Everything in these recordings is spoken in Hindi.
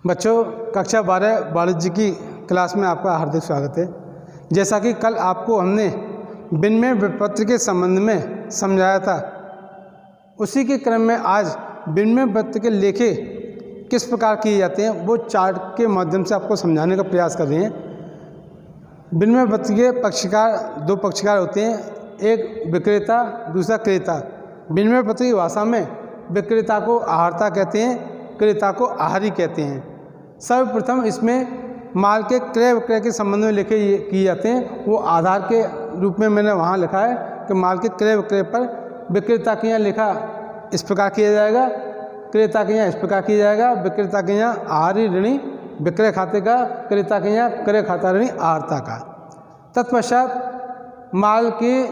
बच्चों, कक्षा 12 वाणिज्य की क्लास में आपका हार्दिक स्वागत है। जैसा कि कल आपको हमने विनिमय विपत्र के संबंध में समझाया था, उसी के क्रम में आज विनिमय विपत्र के लेखे किस प्रकार किए जाते हैं वो चार्ट के माध्यम से आपको समझाने का प्रयास कर रहे हैं। विनिमय विपत्र के पक्षकार दो पक्षकार होते हैं, एक विक्रेता, दूसरा क्रेता। विनिमय विपत्र की भाषा में विक्रेता को आहारता कहते हैं, क्रेता को आहारी कहते हैं। सर्वप्रथम इसमें माल के क्रय विक्रय के संबंध में लेखे किए जाते हैं। वो आधार के रूप में मैंने वहाँ लिखा है कि माल के क्रय विक्रय पर विक्रेता के यहाँ लेखा इस प्रकार किया जाएगा, क्रेता के यहाँ इस प्रकार किया जाएगा। विक्रेता के यहाँ आहारी ऋणी विक्रय खाते का, क्रेता के यहाँ क्रय खाता ऋणी आहारता का। तत्पश्चात माल के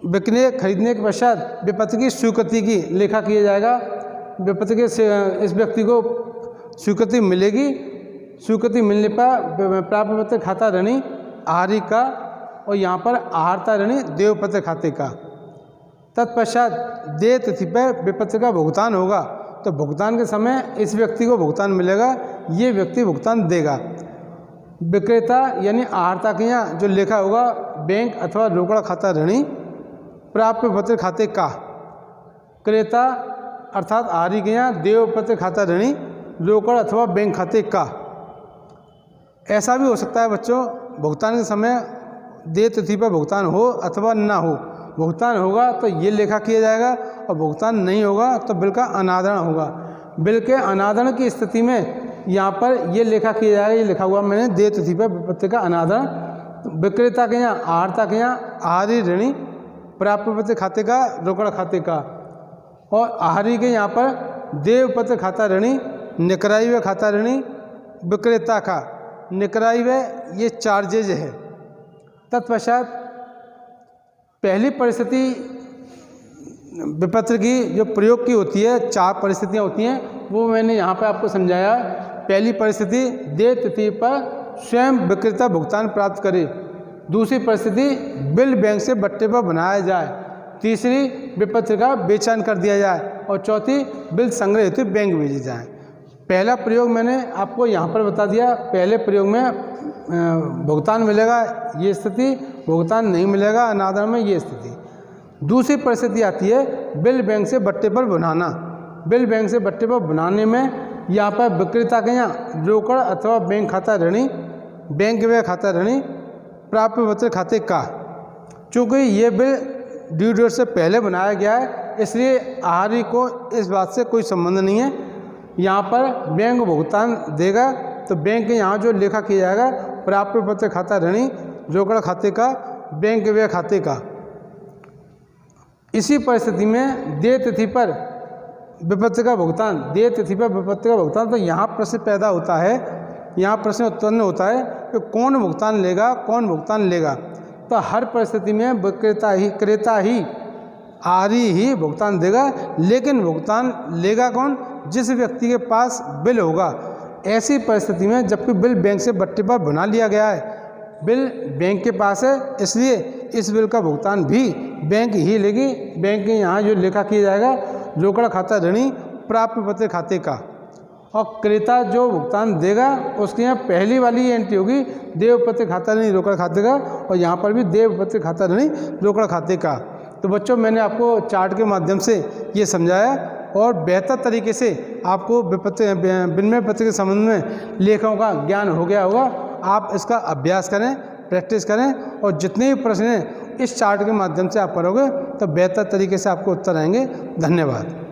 बिकने खरीदने के पश्चात विपत्र की स्वीकृति की लेखा किया जाएगा। विपत्र के इस व्यक्ति को स्वीकृति मिलेगी, स्वीकृति मिलने पर प्राप्त पत्र खाता ऋणी आहारी का और यहाँ पर आहारता ऋणी देवपत्र खाते का। तत्पश्चात देय तिथि पर विपत्र का भुगतान होगा, तो भुगतान के समय इस व्यक्ति को भुगतान मिलेगा, ये व्यक्ति भुगतान देगा। विक्रेता यानी आहारता के यहाँ जो लेखा होगा बैंक अथवा रोकड़ा खाता ऋणी प्राप्त पत्र खाते का। क्रेता अर्थात आहारी के यहाँ देवपत्र खाता ऋणी रोकड़ अथवा बैंक खाते का। ऐसा भी हो सकता है बच्चों, भुगतान के समय देय तिथि पर भुगतान हो अथवा ना हो। भुगतान होगा तो ये लेखा किया जाएगा और भुगतान नहीं होगा तो बिल का अनादरण होगा। बिल के अनादरण की स्थिति में यहाँ पर ये लेखा किया जाएगा, ये लिखा हुआ मैंने देय तिथि पर विपत्र का अनादरण। विक्रेता के यहाँ आहारता के यहाँ आहारी ऋणी प्राप्त पत्र खाते का, रोकड़ खाते का। और आहारी के यहाँ पर देवपत्र खाता ऋणी, निकराई व खाता ऋणी, विक्रेता का निकराई व ये चार्जेज है। तत्पश्चात पहली परिस्थिति विपत्र की जो प्रयोग की होती है, 4 परिस्थितियाँ होती हैं, वो मैंने यहाँ पे आपको समझाया। पहली परिस्थिति देय तिथि पर स्वयं विक्रेता भुगतान प्राप्त करे। दूसरी परिस्थिति बिल बैंक से बट्टे पर बनाया जाए। तीसरी विपत्र का बेचैन कर दिया जाए और चौथी बिल संग्रह हेतु बैंक भेजे जाए। पहला प्रयोग मैंने आपको यहाँ पर बता दिया। पहले प्रयोग में भुगतान मिलेगा ये स्थिति, भुगतान नहीं मिलेगा अनादरण में ये स्थिति। दूसरी परिस्थिति आती है बिल बैंक से बट्टे पर बनाना। बिल बैंक से बट्टे पर बनाने में यहाँ पर विक्रेता के यहाँ रोकड़ अथवा बैंक खाता ऋणी, बैंक व्यय खाता ऋणी, प्राप्त पत्र खाते का। चूँकि ये बिल ड्यू डेट से पहले बनाया गया है, इसलिए आहारी को इस बात से कोई संबंध नहीं है। यहाँ पर बैंक भुगतान देगा तो बैंक के यहाँ जो लेखा किया जाएगा प्राप्त पत्र खाता ऋणी, रोकड़ खाते का, बैंक व्यय खाते का। इसी परिस्थिति में देय तिथि पर विपत्र का भुगतान, देय तिथि पर विपत्र का भुगतान, तो यहाँ प्रश्न पैदा होता है, यहाँ प्रश्न उत्पन्न होता है कि कौन भुगतान लेगा, कौन भुगतान लेगा। तो हर परिस्थिति में विक्रेता ही, क्रेता ही, आहारी ही भुगतान देगा, लेकिन भुगतान लेगा कौन? जिस व्यक्ति के पास बिल होगा। ऐसी परिस्थिति में जबकि बिल बैंक से बट्टे पर बना लिया गया है, बिल बैंक के पास है, इसलिए इस बिल का भुगतान भी बैंक ही लेगी। बैंक के यहाँ जो लेखा किया जाएगा रोकड़ खाता ऋणी प्राप्त पत्र खाते का। और क्रेता जो भुगतान देगा उसके यहाँ पहली वाली एंट्री होगी देवपत्र खाता ऋणी रोकड़ खाते का, और यहाँ पर भी देवपत्र खाता ऋणी रोकड़ खाते का। तो बच्चों, मैंने आपको चार्ट के माध्यम से ये समझाया और बेहतर तरीके से आपको विनिमय पत्र के संबंध में लेखों का ज्ञान हो गया होगा। आप इसका अभ्यास करें, प्रैक्टिस करें, और जितने भी प्रश्न हैं इस चार्ट के माध्यम से आप करोगे तो बेहतर तरीके से आपको उत्तर आएंगे। धन्यवाद।